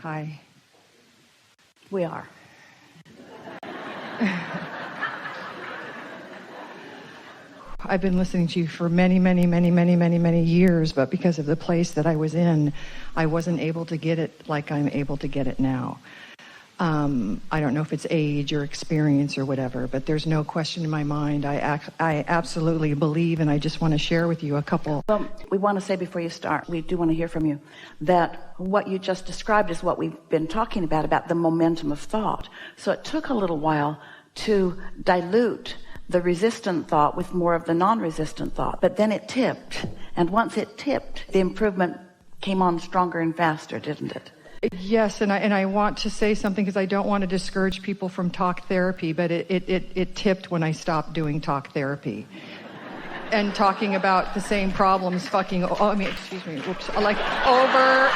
Hi. We are. I've been listening to you for many years, but because of the place that I was in, I wasn't able to get it like I'm able to get it now. I don't know if it's age or experience or whatever, but there's no question in my mind. I absolutely believe, and I just want to share with you a couple. Well, we want to say before you start, we do want to hear from you, that what you just described is what we've been talking about the momentum of thought. So it took a little while to dilute the resistant thought with more of the non-resistant thought, but then it tipped, and once it tipped, the improvement came on stronger and faster, didn't it? Yes, and I want to say something because I don't want to discourage people from talk therapy, but it tipped when I stopped doing talk therapy and talking about the same problems like over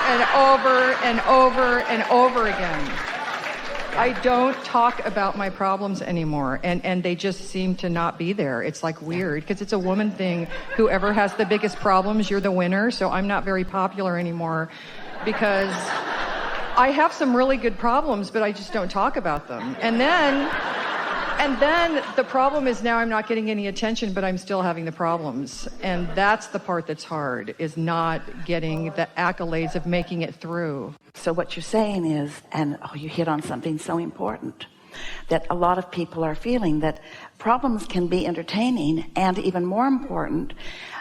and over and over and over again. I don't talk about my problems anymore, and they just seem to not be there. It's like weird because it's a woman thing. Whoever has the biggest problems, you're the winner. So I'm not very popular anymore because I have some really good problems, but I just don't talk about them. And then the problem is now I'm not getting any attention, but I'm still having the problems. And that's the part that's hard, is not getting the accolades of making it through. So what you're saying is, and you hit on something so important, that a lot of people are feeling that problems can be entertaining, and even more important,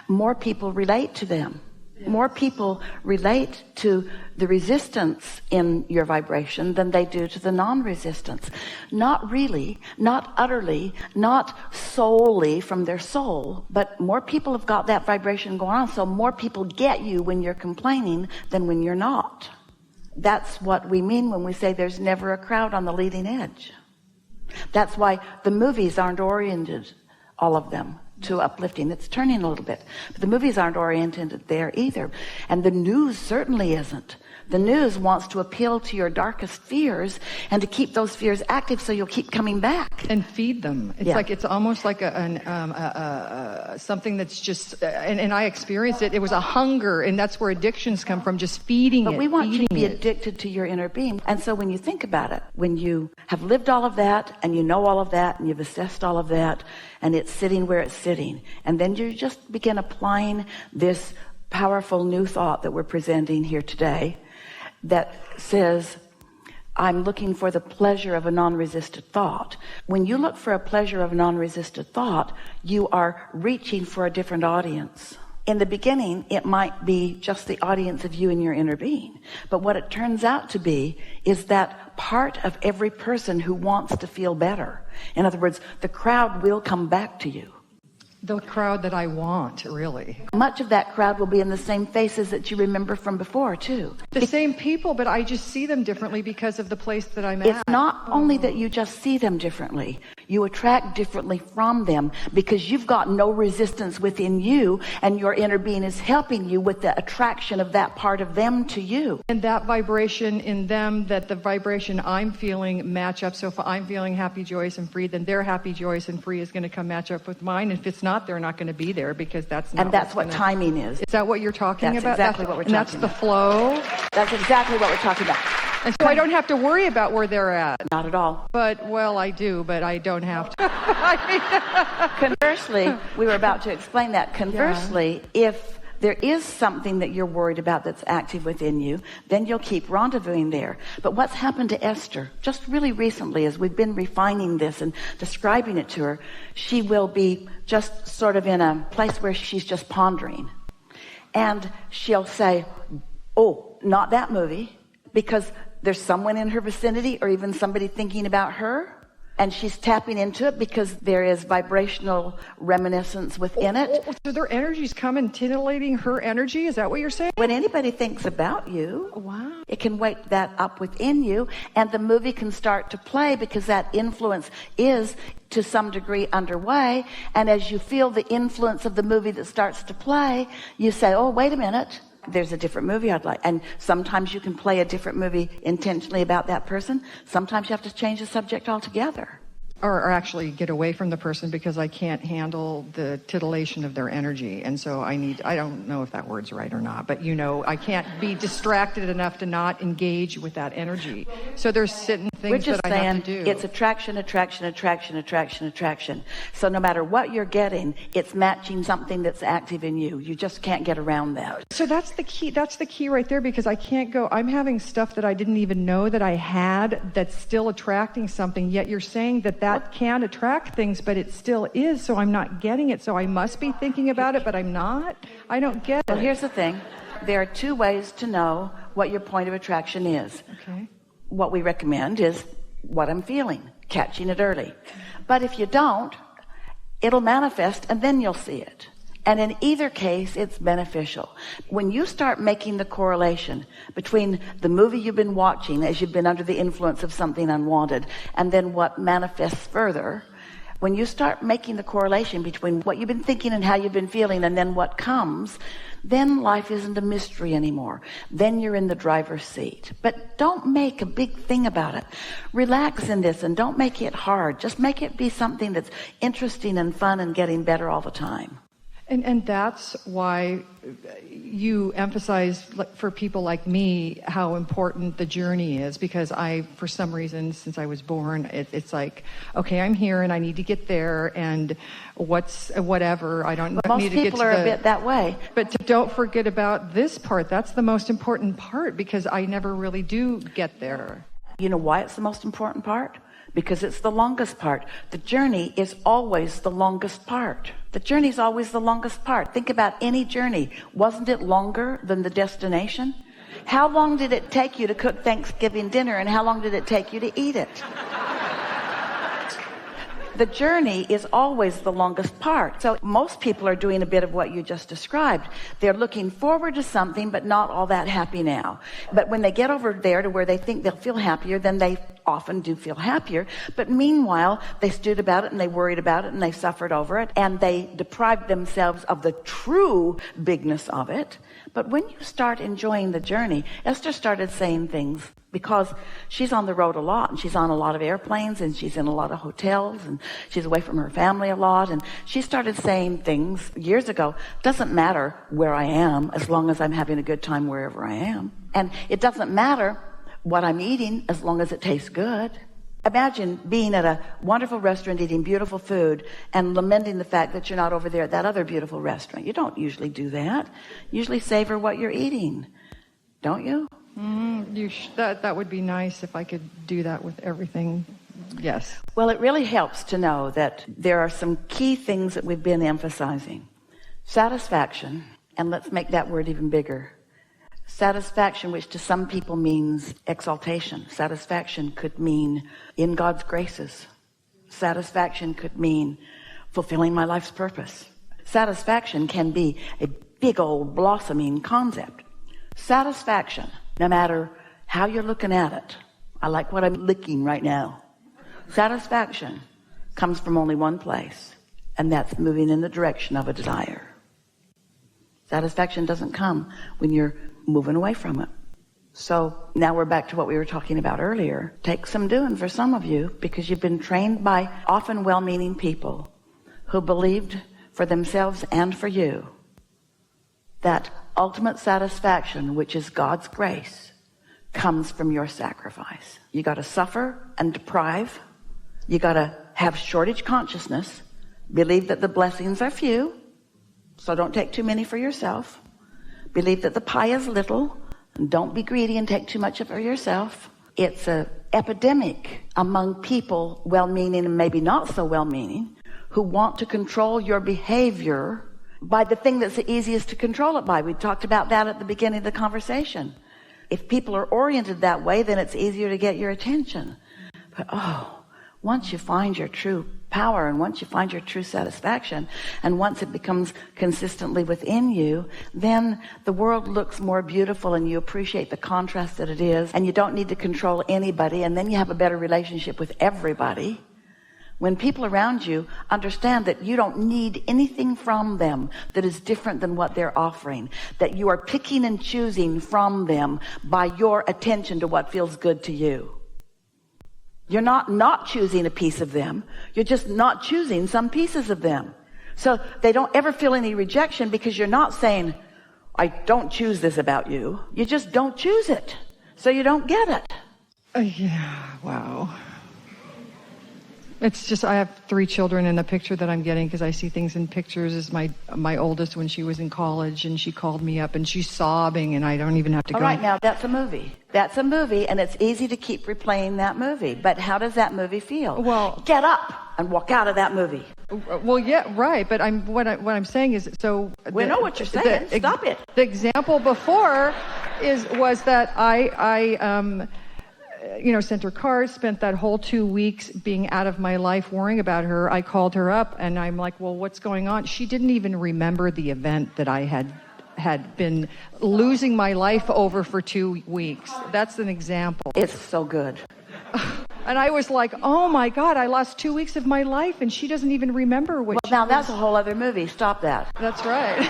more people relate to them. More people relate to the resistance in your vibration than they do to the non-resistance. Not really, not utterly, not solely from their soul, but more people have got that vibration going on, so more people get you when you're complaining than when you're not. That's what we mean when we say there's never a crowd on the leading edge. That's why the movies aren't oriented, all of them, to uplifting. It's turning a little bit, but the movies aren't oriented there either, and the news certainly isn't. The news wants to appeal to your darkest fears and to keep those fears active so you'll keep coming back and feed them. It's like, it's almost like something that's just, and I experienced it. It was a hunger, and that's where addictions come from, just feeding it. But we want you to be addicted to your inner being. And so when you think about it, when you have lived all of that, and you know all of that, and you've assessed all of that, and it's sitting where it's sitting, and then you just begin applying this powerful new thought that we're presenting here today, that says, I'm looking for the pleasure of a non-resisted thought. When you look for a pleasure of a non-resisted thought, you are reaching for a different audience. In the beginning, it might be just the audience of you and your inner being. But what it turns out to be is that part of every person who wants to feel better. In other words, the crowd will come back to you. The crowd that I want, really. Much of that crowd will be in the same faces that you remember from before, too. The same people, but I just see them differently because of the place that I'm at. It's not only that you just see them differently. You attract differently from them because you've got no resistance within you, and your inner being is helping you with the attraction of that part of them to you. And that vibration in them, that the vibration I'm feeling match up. So if I'm feeling happy, joyous, and free, then their happy, joyous, and free is going to come match up with mine. And if it's not, they're not going to be there because that's not. And that's what timing is. Is that what you're talking about? That's exactly what we're talking about. And that's the flow. That's exactly what we're talking about. And so I don't have to worry about where they're at. Not at all. But, well, I do, but I don't have to. Conversely, we were about to explain that. Conversely, if there is something that you're worried about that's active within you, then you'll keep rendezvousing there. But what's happened to Esther, just really recently, as we've been refining this and describing it to her, she will be just sort of in a place where she's just pondering. And she'll say, oh, not that movie, because there's someone in her vicinity or even somebody thinking about her. And she's tapping into it because there is vibrational reminiscence within it. So their energy's coming, titillating her energy? Is that what you're saying? When anybody thinks about you, wow, it can wake that up within you, and the movie can start to play because that influence is to some degree underway. And as you feel the influence of the movie that starts to play, you say, oh, wait a minute. There's a different movie I'd like. And sometimes you can play a different movie intentionally about that person. Sometimes you have to change the subject altogether. or actually get away from the person because I can't handle the titillation of their energy. And so I don't know if that word's right or not, but I can't be distracted enough to not engage with that energy. So there's certain things that I have to do. It's attraction, attraction, attraction, attraction, attraction. So no matter what you're getting, it's matching something that's active in you. You just can't get around that. So that's the key right there, because I can't go, I'm having stuff that I didn't even know that I had that's still attracting something, yet you're saying that can attract things, but it still is, so I'm not getting it. So I must be thinking about it, but I'm not. I don't get it. Well, here's the thing. There are two ways to know what your point of attraction is. Okay. What we recommend is what I'm feeling, catching it early. But if you don't, it'll manifest and then you'll see it. And in either case, it's beneficial. When you start making the correlation between the movie you've been watching as you've been under the influence of something unwanted and then what manifests further, when you start making the correlation between what you've been thinking and how you've been feeling and then what comes, then life isn't a mystery anymore. Then you're in the driver's seat. But don't make a big thing about it. Relax in this and don't make it hard. Just make it be something that's interesting and fun and getting better all the time. And that's why you emphasize for people like me how important the journey is, because for some reason, since I was born, it's like, okay, I'm here and I need to get there, and whatever. I don't most need to get to people are a bit that way. But don't forget about this part. That's the most important part, because I never really do get there. You know why it's the most important part? Because it's the longest part. The journey is always the longest part. The journey is always the longest part. Think about any journey. Wasn't it longer than the destination? How long did it take you to cook Thanksgiving dinner, and how long did it take you to eat it? The journey is always the longest part. So most people are doing a bit of what you just described. They're looking forward to something, but not all that happy now. But when they get over there to where they think they'll feel happier, then they often do feel happier. But meanwhile, they stewed about it and they worried about it and they suffered over it and they deprived themselves of the true bigness of it. But when you start enjoying the journey, Esther started saying things, because she's on the road a lot, and she's on a lot of airplanes, and she's in a lot of hotels, and she's away from her family a lot, and she started saying things years ago, doesn't matter where I am as long as I'm having a good time wherever I am. And it doesn't matter what I'm eating as long as it tastes good. Imagine being at a wonderful restaurant eating beautiful food and lamenting the fact that you're not over there at that other beautiful restaurant. You don't usually do that. You usually savor what you're eating, don't you? That would be nice if I could do that with everything. Yes. Well, it really helps to know that there are some key things that we've been emphasizing. Satisfaction, and let's make that word even bigger. Satisfaction, which to some people means exaltation. Satisfaction could mean in God's graces. Satisfaction could mean fulfilling my life's purpose. Satisfaction can be a big old blossoming concept. Satisfaction, no matter how you're looking at it. I like what I'm licking right now. Satisfaction comes from only one place, and that's moving in the direction of a desire. Satisfaction doesn't come when you're moving away from it. So now we're back to what we were talking about earlier. Take some doing for some of you, because you've been trained by often well-meaning people who believed for themselves and for you that ultimate satisfaction, which is God's grace, comes from your sacrifice. You got to suffer and deprive. You got to have shortage consciousness, believe that the blessings are few, so don't take too many for yourself. Believe that the pie is little, and don't be greedy and take too much of it for yourself. It's an epidemic among people, well-meaning and maybe not so well-meaning, who want to control your behavior by the thing that's the easiest to control it by. We talked about that at the beginning of the conversation. If people are oriented that way, then it's easier to get your attention. But once you find your true power, and once you find your true satisfaction, and once it becomes consistently within you, then the world looks more beautiful, and you appreciate the contrast that it is, and you don't need to control anybody, and then you have a better relationship with everybody. When people around you understand that you don't need anything from them that is different than what they're offering, that you are picking and choosing from them by your attention to what feels good to you, You're not choosing a piece of them. You're just not choosing some pieces of them. So they don't ever feel any rejection, because you're not saying, I don't choose this about you. You just don't choose it. So you don't get it. Yeah, wow. It's just, I have 3 children, and the picture that I'm getting, because I see things in pictures, is my oldest when she was in college, and she called me up and she's sobbing, and I don't even have to go. All right, now that's a movie. That's a movie, and it's easy to keep replaying that movie. But how does that movie feel? Well, get up and walk out of that movie. Well, yeah, right. But what I'm saying is, so we know what you're saying. Stop it. The example before was that I sent her cards, spent that whole 2 weeks being out of my life, worrying about her. I called her up, and I'm like, well, what's going on? She didn't even remember the event that I had been losing my life over for 2 weeks. That's an example. It's so good. And I was like, oh my God, I lost 2 weeks of my life, and she doesn't even remember what. Well, now that's a whole other movie. Stop that. That's right.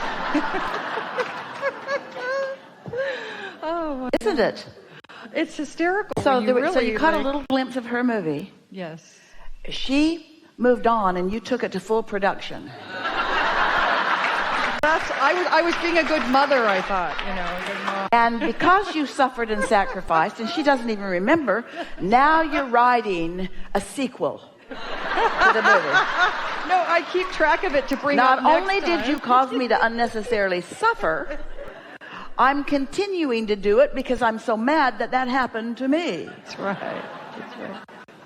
Oh, isn't it? It's hysterical. So you caught a little glimpse of her movie. Yes. She moved on, and you took it to full production. I was being a good mother, I thought, a good mom. And because you suffered and sacrificed, and she doesn't even remember, now you're writing a sequel to the movie. No, I keep track of it to bring Not up next only time. did you cause me to unnecessarily suffer, I'm continuing to do it because I'm so mad that happened to me. That's right.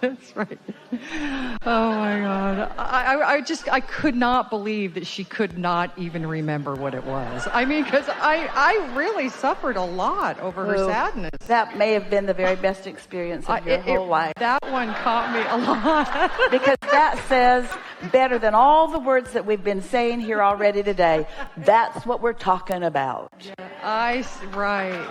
That's right. Oh my God. I could not believe that she could not even remember what it was. I mean, because I really suffered a lot over her sadness. That may have been the very best experience of your whole life. That one caught me a lot. Because that says better than all the words that we've been saying here already today. That's what we're talking about. Yeah, right.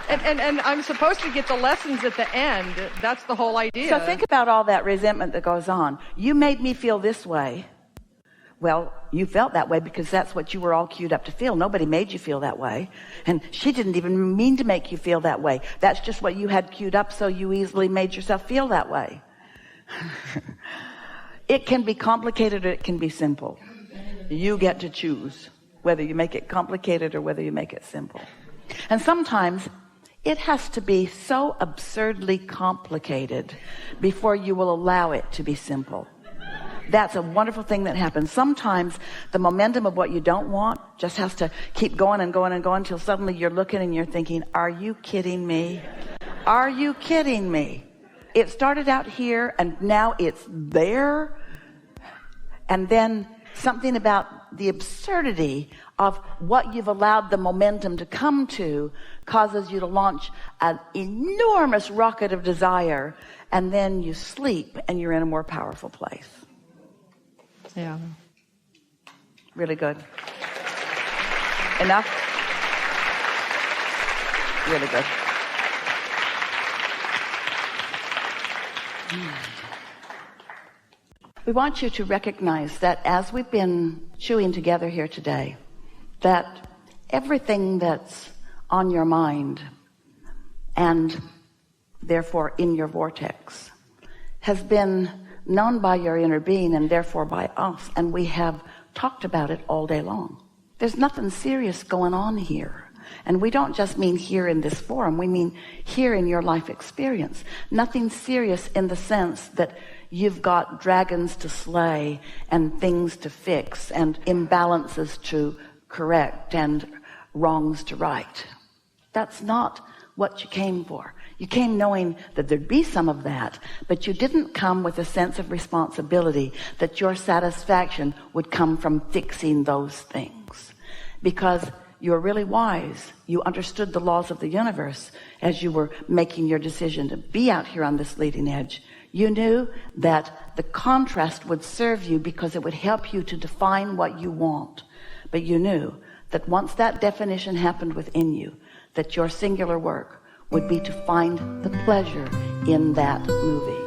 And I'm supposed to get the lessons at the end. That's the whole idea. So think about all that resentment that goes on. You made me feel this way. Well, you felt that way because that's what you were all queued up to feel. Nobody made you feel that way. And she didn't even mean to make you feel that way. That's just what you had queued up, so you easily made yourself feel that way. It can be complicated or it can be simple. You get to choose whether you make it complicated or whether you make it simple. And sometimes it has to be so absurdly complicated before you will allow it to be simple. That's a wonderful thing that happens. Sometimes the momentum of what you don't want just has to keep going and going and going until suddenly you're looking and you're thinking, are you kidding me? Are you kidding me? It started out here and now it's there. And then something about the absurdity of what you've allowed the momentum to come to causes you to launch an enormous rocket of desire, and then you sleep and you're in a more powerful place. Yeah. Really good. Enough? Really good. We want you to recognize that as we've been chewing together here today, that everything that's on your mind and therefore in your vortex has been known by your inner being and therefore by us, and we have talked about it all day long. There's nothing serious going on here. And we don't just mean here in this forum, we mean here in your life experience. Nothing serious in the sense that you've got dragons to slay and things to fix and imbalances to correct and wrongs to right. That's not what you came for. You came knowing that there'd be some of that, but you didn't come with a sense of responsibility that your satisfaction would come from fixing those things. Because you're really wise. You understood the laws of the universe as you were making your decision to be out here on this leading edge. You knew that the contrast would serve you because it would help you to define what you want. But you knew that once that definition happened within you, that your singular work would be to find the pleasure in that movie.